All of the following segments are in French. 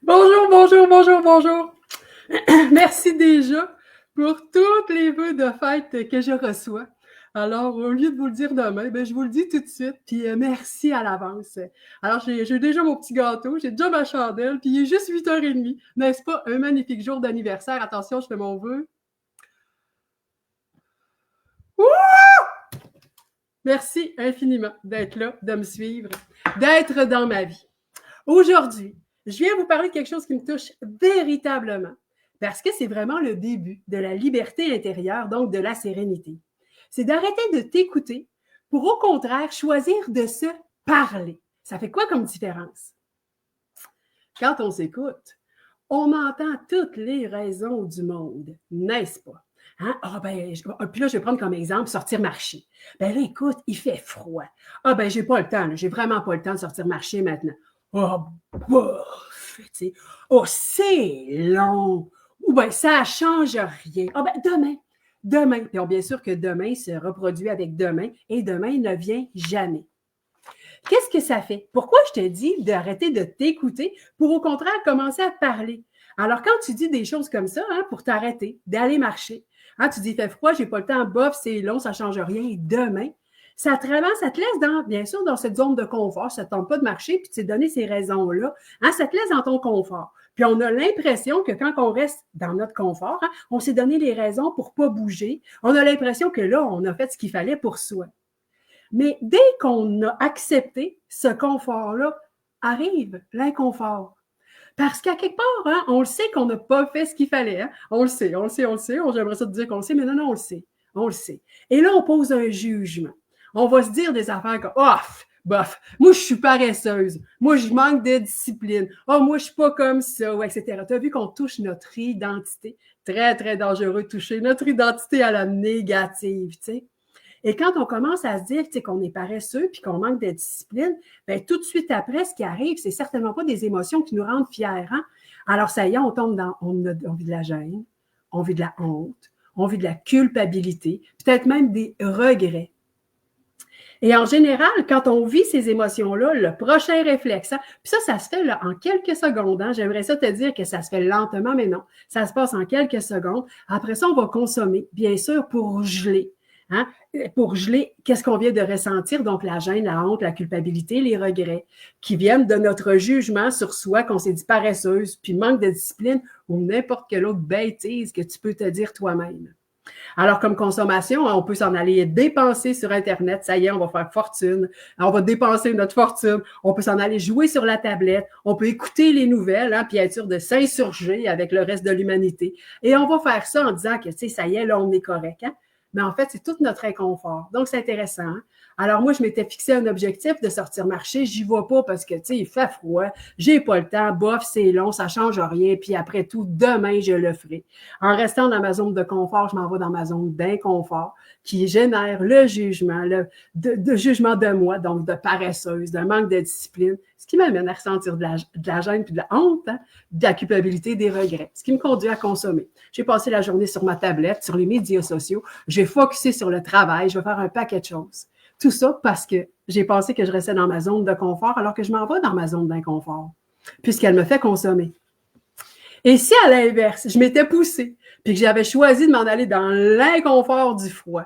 Bonjour, bonjour, bonjour, bonjour. Merci déjà pour tous les vœux de fête que je reçois. Alors, au lieu de vous le dire demain, ben, je vous le dis tout de suite, puis merci à l'avance. Alors, j'ai déjà mon petit gâteau, j'ai déjà ma chandelle, puis il est juste 8h30. N'est-ce pas un magnifique jour d'anniversaire? Attention, je fais mon vœu. Ouh! Merci infiniment d'être là, de me suivre, d'être dans ma vie. Aujourd'hui, je viens vous parler de quelque chose qui me touche véritablement, parce que c'est vraiment le début de la liberté intérieure, donc de la sérénité. C'est d'arrêter de t'écouter pour au contraire choisir de se parler. Ça fait quoi comme différence? Quand on s'écoute, on entend toutes les raisons du monde, n'est-ce pas? Hein? Ah ben, puis là, je vais prendre comme exemple sortir marcher. Ben là, écoute, il fait froid. Ah ben, j'ai pas le temps, j'ai vraiment pas le temps de sortir marcher maintenant. Oh, bof, tu sais. Oh, c'est long. Ou ben, ça change rien. Ah ben, demain. Puis bien sûr que demain se reproduit avec demain et demain ne vient jamais. Qu'est-ce que ça fait? Pourquoi je te dis d'arrêter de t'écouter pour au contraire commencer à parler? Alors, quand tu dis des choses comme ça, hein, pour t'arrêter, d'aller marcher, hein, tu dis, il fait froid, j'ai pas le temps, bof, c'est long, ça change rien, et demain, ça te laisse dans, bien sûr, dans cette zone de confort, ça ne tente pas de marcher, puis tu t'es donné ces raisons-là, hein, ça te laisse dans ton confort. Puis on a l'impression que quand on reste dans notre confort, hein, on s'est donné les raisons pour ne pas bouger. On a l'impression que là, on a fait ce qu'il fallait pour soi. Mais dès qu'on a accepté ce confort-là, arrive l'inconfort. Parce qu'à quelque part, hein, on le sait qu'on n'a pas fait ce qu'il fallait. Hein? On le sait. J'aimerais ça te dire qu'on le sait, mais non, on le sait. On le sait. Et là, on pose un jugement. On va se dire des affaires comme oh, bof, moi, je suis paresseuse. Moi, je manque de discipline. Oh, moi, je suis pas comme ça, etc. Tu as vu qu'on touche notre identité. Très, très dangereux de toucher notre identité à la négative, tu sais. Et quand on commence à se dire qu'on est paresseux puis qu'on manque de discipline, bien, tout de suite après, ce qui arrive, c'est certainement pas des émotions qui nous rendent fiers. Hein? Alors, ça y est, on tombe dans, on vit de la gêne, on vit de la honte, on vit de la culpabilité, peut-être même des regrets. Et en général, quand on vit ces émotions-là, le prochain réflexe, hein, puis ça se fait là, en quelques secondes. Hein, j'aimerais ça te dire que ça se fait lentement, mais non. Ça se passe en quelques secondes. Après ça, on va consommer, bien sûr, pour geler. Hein? Pour geler, qu'est-ce qu'on vient de ressentir? Donc, la gêne, la honte, la culpabilité, les regrets qui viennent de notre jugement sur soi, qu'on s'est dit paresseuse, puis manque de discipline ou n'importe quelle autre bêtise que tu peux te dire toi-même. Alors, comme consommation, on peut s'en aller dépenser sur Internet. Ça y est, on va faire fortune. On va dépenser notre fortune. On peut s'en aller jouer sur la tablette. On peut écouter les nouvelles, hein, puis être sûr de s'insurger avec le reste de l'humanité. Et on va faire ça en disant que, tu sais, ça y est, là, on est correct. Hein? Mais en fait, c'est tout notre inconfort. Donc, c'est intéressant. Hein? Alors, moi, je m'étais fixé un objectif de sortir marcher. J'y vais pas parce que, tu sais, il fait froid. J'ai pas le temps. Bof, c'est long. Ça change rien. Puis après tout, demain, je le ferai. En restant dans ma zone de confort, je m'en vais dans ma zone d'inconfort qui génère le jugement, de jugement de moi, donc de paresseuse, d'un manque de discipline, ce qui m'amène à ressentir de la gêne puis de la honte, hein, de la culpabilité, des regrets, ce qui me conduit à consommer. J'ai passé la journée sur ma tablette, sur les médias sociaux, j'ai focusé sur le travail, je vais faire un paquet de choses. Tout ça parce que j'ai pensé que je restais dans ma zone de confort alors que je m'en vais dans ma zone d'inconfort, puisqu'elle me fait consommer. Et si, à l'inverse, je m'étais poussée, puis que j'avais choisi de m'en aller dans l'inconfort du froid,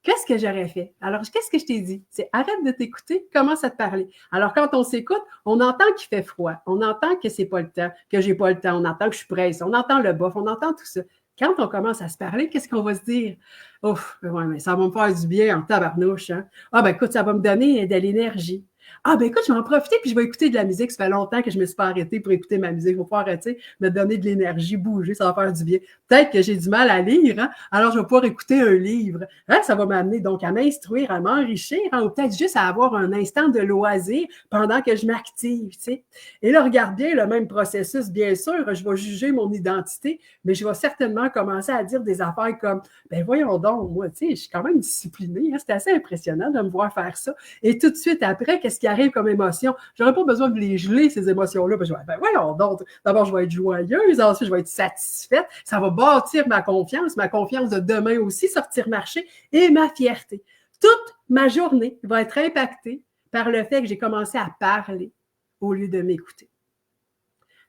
qu'est-ce que j'aurais fait? Alors, qu'est-ce que je t'ai dit? C'est arrête de t'écouter, commence à te parler. Alors, quand on s'écoute, on entend qu'il fait froid, on entend que c'est pas le temps, que j'ai pas le temps, on entend que je suis pressée, on entend le bof, on entend tout ça. Quand on commence à se parler, qu'est-ce qu'on va se dire? Ouf, ouais, mais ça va me faire du bien en tabarnouche. Hein? Ah, ben écoute, ça va me donner de l'énergie. Ah, ben écoute, je vais en profiter puis je vais écouter de la musique. Ça fait longtemps que je me suis pas arrêtée pour écouter ma musique. Il va pouvoir arrêter, me donner de l'énergie, bouger, ça va faire du bien. Peut-être que j'ai du mal à lire, hein? Alors je vais pouvoir écouter un livre. Hein? Ça va m'amener donc à m'instruire, à m'enrichir, hein? Ou peut-être juste à avoir un instant de loisir pendant que je m'active. Tu sais. Et là, regarde bien le même processus. Bien sûr, je vais juger mon identité, mais je vais certainement commencer à dire des affaires comme ben voyons donc, moi, tu sais, je suis quand même disciplinée. Hein? C'est assez impressionnant de me voir faire ça. Et tout de suite après, qu'est-ce qui arrive comme émotion? J'aurais pas besoin de les geler, ces émotions-là. Ben, je vais, ben voyons donc. D'abord, je vais être joyeuse, ensuite, je vais être satisfaite. Ça va bâtir ma confiance de demain aussi, sortir marcher, et ma fierté. Toute ma journée va être impactée par le fait que j'ai commencé à parler au lieu de m'écouter.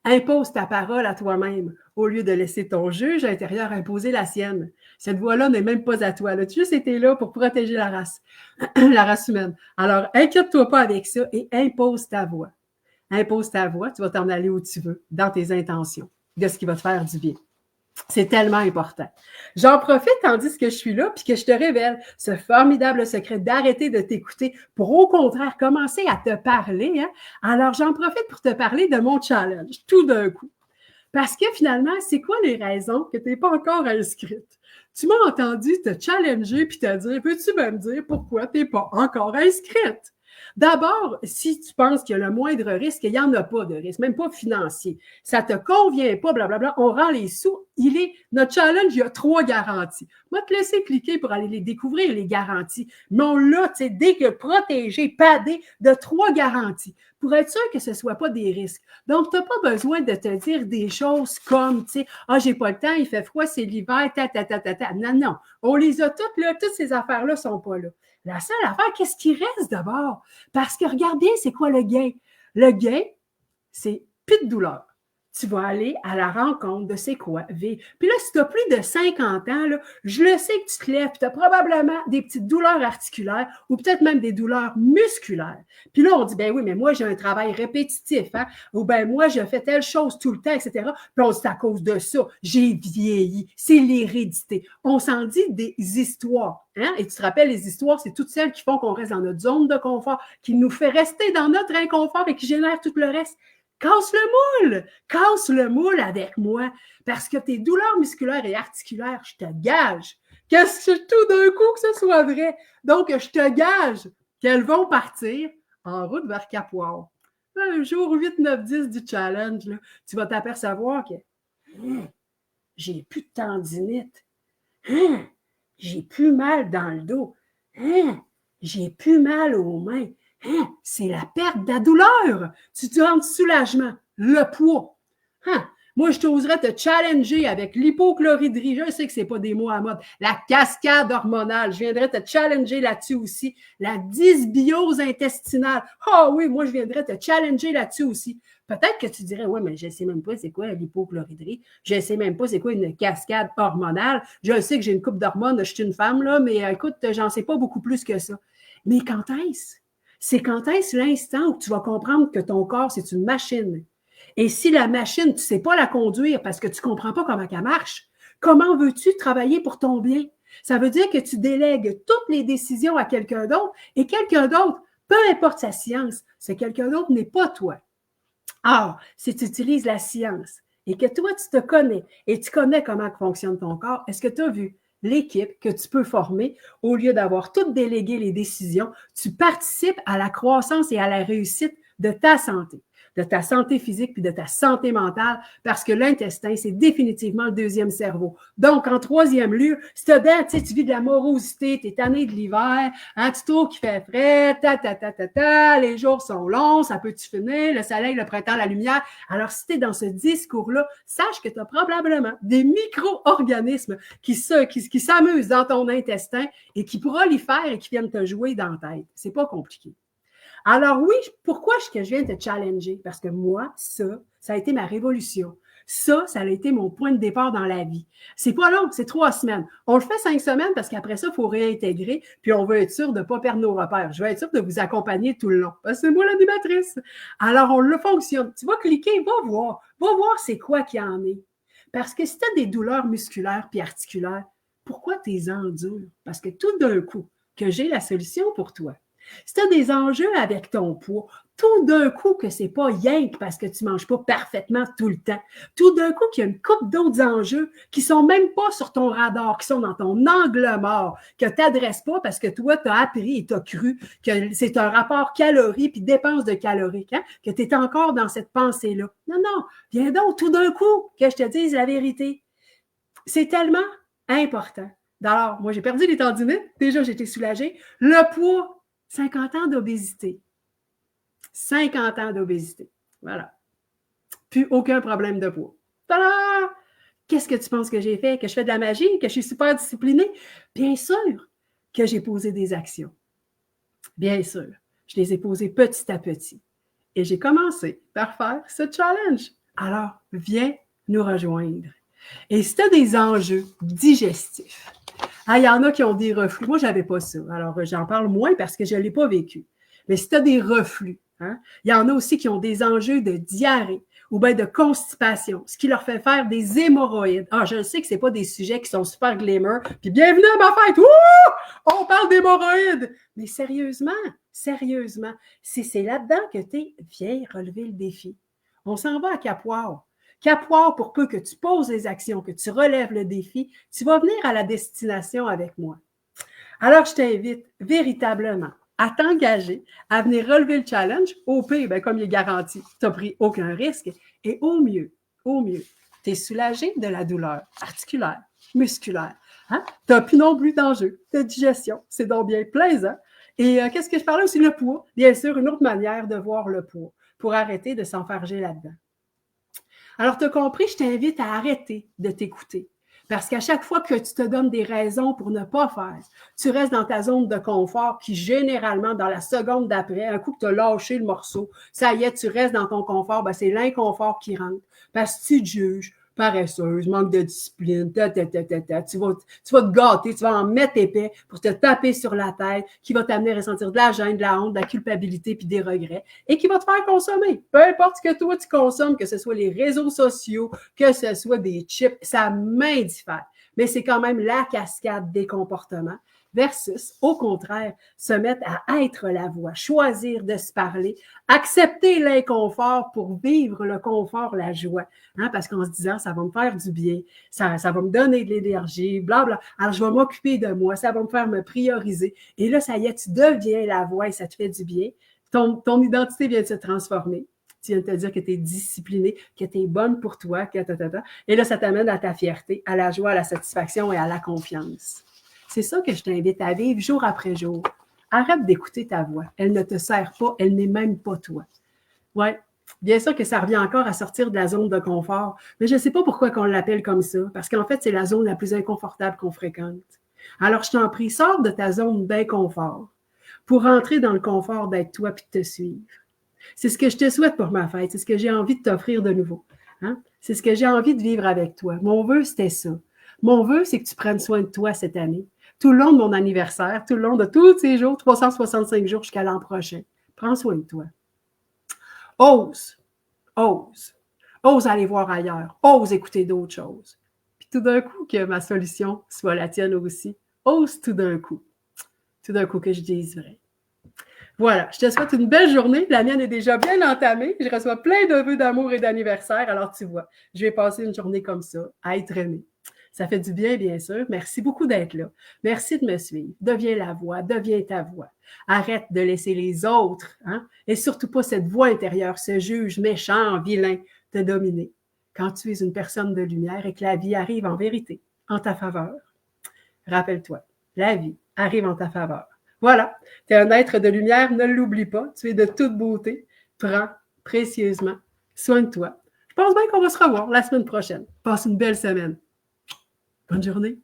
Impose ta parole à toi-même au lieu de laisser ton juge intérieur imposer la sienne. Cette voix-là n'est même pas à toi. Tu as juste été là pour protéger la race, la race humaine. Alors, inquiète-toi pas avec ça et impose ta voix. Impose ta voix, tu vas t'en aller où tu veux, dans tes intentions, de ce qui va te faire du bien. C'est tellement important. J'en profite tandis que je suis là, puis que je te révèle ce formidable secret d'arrêter de t'écouter pour au contraire commencer à te parler. Hein? Alors, j'en profite pour te parler de mon challenge, tout d'un coup. Parce que finalement, c'est quoi les raisons que tu n'es pas encore inscrite? Tu m'as entendu te challenger puis te dire, peux-tu me dire pourquoi tu n'es pas encore inscrite? D'abord, si tu penses qu'il y a le moindre risque, il n'y en a pas de risque, même pas financier. Ça ne te convient pas, blablabla, on rend les sous. Notre challenge, il y a 3 garanties. Moi, te laisser cliquer pour aller les découvrir, les garanties. Mais on l'a, tu sais, dès que protégé, padé de 3 garanties pour être sûr que ce ne soit pas des risques. Donc, tu n'as pas besoin de te dire des choses comme, tu sais, j'ai pas le temps, il fait froid, c'est l'hiver, ta. Non, non. On les a toutes, là, toutes ces affaires-là ne sont pas là. La seule affaire, qu'est-ce qui reste d'abord? Parce que regarde bien, c'est quoi le gain? Le gain, c'est plus de douleur. Tu vas aller à la rencontre de c'est quoi vivre. Puis là, si tu as plus de 50 ans, là, je le sais que tu te lèves, puis tu as probablement des petites douleurs articulaires ou peut-être même des douleurs musculaires. Puis là, on dit, ben oui, mais moi, j'ai un travail répétitif, hein? Ou ben moi, je fais telle chose tout le temps, etc. Puis on dit, c'est à cause de ça, j'ai vieilli, c'est l'hérédité. On s'en dit des histoires. Hein? Et tu te rappelles, les histoires, c'est toutes celles qui font qu'on reste dans notre zone de confort, qui nous fait rester dans notre inconfort et qui génèrent tout le reste. Casse le moule avec moi, parce que tes douleurs musculaires et articulaires, je te gage que tout d'un coup que ce soit vrai. Donc, je te gage qu'elles vont partir en route vers Cap-Wall. Un jour 8, 9, 10 du challenge, là, tu vas t'apercevoir que j'ai plus de tendinite. J'ai plus mal dans le dos. J'ai plus mal aux mains. C'est la perte de la douleur. Tu te rends soulagement. Le poids. Moi, je t'oserais te challenger avec l'hypochloridrie. Je sais que ce n'est pas des mots à mode. La cascade hormonale. Je viendrais te challenger là-dessus aussi. La dysbiose intestinale. Oui, moi, je viendrais te challenger là-dessus aussi. Peut-être que tu dirais, ouais, mais je ne sais même pas c'est quoi l'hypochloridrie. Je ne sais même pas c'est quoi une cascade hormonale. Je sais que j'ai une coupe d'hormones, je suis une femme, là, mais écoute, j'en sais pas beaucoup plus que ça. Mais quand est-ce? C'est quand est-ce l'instant où tu vas comprendre que ton corps, c'est une machine. Et si la machine, tu ne sais pas la conduire parce que tu ne comprends pas comment elle marche, comment veux-tu travailler pour ton bien? Ça veut dire que tu délègues toutes les décisions à quelqu'un d'autre et quelqu'un d'autre, peu importe sa science, ce quelqu'un d'autre n'est pas toi. Or, si tu utilises la science et que toi, tu te connais et tu connais comment fonctionne ton corps, est-ce que tu as vu l'équipe que tu peux former au lieu d'avoir tout délégué les décisions? Tu participes à la croissance et à la réussite de ta santé physique puis de ta santé mentale, parce que l'intestin, c'est définitivement le deuxième cerveau. Donc, en troisième lieu, si tu vis de la morosité, tu es tanné de l'hiver, tu trouves qu'il fait frais, les jours sont longs, ça peut-tu finir, le soleil, le printemps, la lumière. Alors, si tu es dans ce discours-là, sache que tu as probablement des micro-organismes qui s'amusent dans ton intestin et qui prolifèrent et qui viennent te jouer dans la tête. C'est pas compliqué. Alors oui, pourquoi est-ce que je viens te challenger? Parce que moi, ça a été ma révolution. Ça a été mon point de départ dans la vie. C'est pas long, c'est 3 semaines. On le fait 5 semaines parce qu'après ça, il faut réintégrer, puis on veut être sûr de ne pas perdre nos repères. Je veux être sûr de vous accompagner tout le long. Parce que c'est moi l'animatrice. Alors, on le fonctionne. Tu vas cliquer, va voir c'est quoi qu'il y en est. Parce que si tu as des douleurs musculaires puis articulaires, pourquoi tu les endures? Parce que tout d'un coup, que j'ai la solution pour toi. Si tu as des enjeux avec ton poids, tout d'un coup que c'est pas rien parce que tu ne manges pas parfaitement tout le temps, tout d'un coup qu'il y a une couple d'autres enjeux qui ne sont même pas sur ton radar, qui sont dans ton angle mort, que tu n'adresses pas parce que toi, tu as appris et tu as cru que c'est un rapport calories puis dépense de calories, que tu es encore dans cette pensée-là. Non, viens donc tout d'un coup que je te dise la vérité. C'est tellement important. Alors, moi, j'ai perdu les tendinites. Déjà, j'étais soulagée. Le poids, 50 ans d'obésité. 50 ans d'obésité. Voilà. Plus aucun problème de poids. Tada! Qu'est-ce que tu penses que j'ai fait? Que je fais de la magie? Que je suis super disciplinée? Bien sûr que j'ai posé des actions. Bien sûr. Je les ai posées petit à petit. Et j'ai commencé par faire ce challenge. Alors, viens nous rejoindre. Et si tu as des enjeux digestifs, il y en a qui ont des reflux. Moi, je n'avais pas ça. Alors, j'en parle moins parce que je ne l'ai pas vécu. Mais si tu as des reflux, il y en a aussi qui ont des enjeux de diarrhée ou bien de constipation, ce qui leur fait faire des hémorroïdes. Ah, je sais que ce n'est pas des sujets qui sont super glamour. Puis bienvenue à ma fête! Ouh! On parle d'hémorroïdes! Mais sérieusement, c'est là-dedans que tu es, viens relever le défi. On s'en va à Cap-Poire. Cap-Poire, pour peu que tu poses les actions, que tu relèves le défi, tu vas venir à la destination avec moi. Alors, je t'invite véritablement à t'engager, à venir relever le challenge. Au pire, bien, comme il est garanti, tu n'as pris aucun risque. Et au mieux, tu es soulagé de la douleur articulaire, musculaire. Hein? Tu n'as plus non plus d'enjeu de digestion. C'est donc bien plaisant. Et qu'est-ce que je parlais aussi? Le poids. Bien sûr, une autre manière de voir le poids pour arrêter de s'enfarger là-dedans. Alors, tu as compris, je t'invite à arrêter de t'écouter. Parce qu'à chaque fois que tu te donnes des raisons pour ne pas faire, tu restes dans ta zone de confort qui, généralement, dans la seconde d'après, un coup que tu as lâché le morceau, ça y est, tu restes dans ton confort, ben c'est l'inconfort qui rentre. Parce que tu te juges, paresseuse, manque de discipline, tu vas te gâter, tu vas en mettre épais pour te taper sur la tête, qui va t'amener à ressentir de la gêne, de la honte, de la culpabilité puis des regrets, et qui va te faire consommer. Peu importe ce que toi tu consommes, que ce soit les réseaux sociaux, que ce soit des chips, ça m'indiffère. Mais c'est quand même la cascade des comportements versus, au contraire, se mettre à être la voix, choisir de se parler, accepter l'inconfort pour vivre le confort, la joie. Parce qu'en se disant, ça va me faire du bien, ça va me donner de l'énergie, blabla. Alors, je vais m'occuper de moi, ça va me faire me prioriser. Et là, ça y est, tu deviens la voix et ça te fait du bien. Ton identité vient de se transformer. Tu viens de te dire que tu es disciplinée, que tu es bonne pour toi, et là, ça t'amène à ta fierté, à la joie, à la satisfaction et à la confiance. C'est ça que je t'invite à vivre jour après jour. Arrête d'écouter ta voix. Elle ne te sert pas, elle n'est même pas toi. Ouais, bien sûr que ça revient encore à sortir de la zone de confort, mais je ne sais pas pourquoi on l'appelle comme ça, parce qu'en fait, c'est la zone la plus inconfortable qu'on fréquente. Alors, je t'en prie, sors de ta zone d'inconfort pour entrer dans le confort d'être toi puis de te suivre. C'est ce que je te souhaite pour ma fête, c'est ce que j'ai envie de t'offrir de nouveau. C'est ce que j'ai envie de vivre avec toi. Mon vœu, c'était ça. Mon vœu, c'est que tu prennes soin de toi cette année, tout le long de mon anniversaire, tout le long de tous ces jours, 365 jours jusqu'à l'an prochain. Prends soin de toi. Ose aller voir ailleurs, ose écouter d'autres choses. Puis tout d'un coup, que ma solution soit la tienne aussi. Ose tout d'un coup que je dise vrai. Voilà, je te souhaite une belle journée. La mienne est déjà bien entamée. Je reçois plein de vœux d'amour et d'anniversaire. Alors, tu vois, je vais passer une journée comme ça, à être aimée. Ça fait du bien, bien sûr. Merci beaucoup d'être là. Merci de me suivre. Deviens la voix, deviens ta voix. Arrête de laisser les autres, et surtout pas cette voix intérieure, ce juge méchant, vilain, te dominer. Quand tu es une personne de lumière et que la vie arrive en vérité, en ta faveur, rappelle-toi, la vie arrive en ta faveur. Voilà, tu es un être de lumière, ne l'oublie pas, tu es de toute beauté. Prends précieusement soin de toi. Je pense bien qu'on va se revoir la semaine prochaine. Passe une belle semaine. Bonne journée.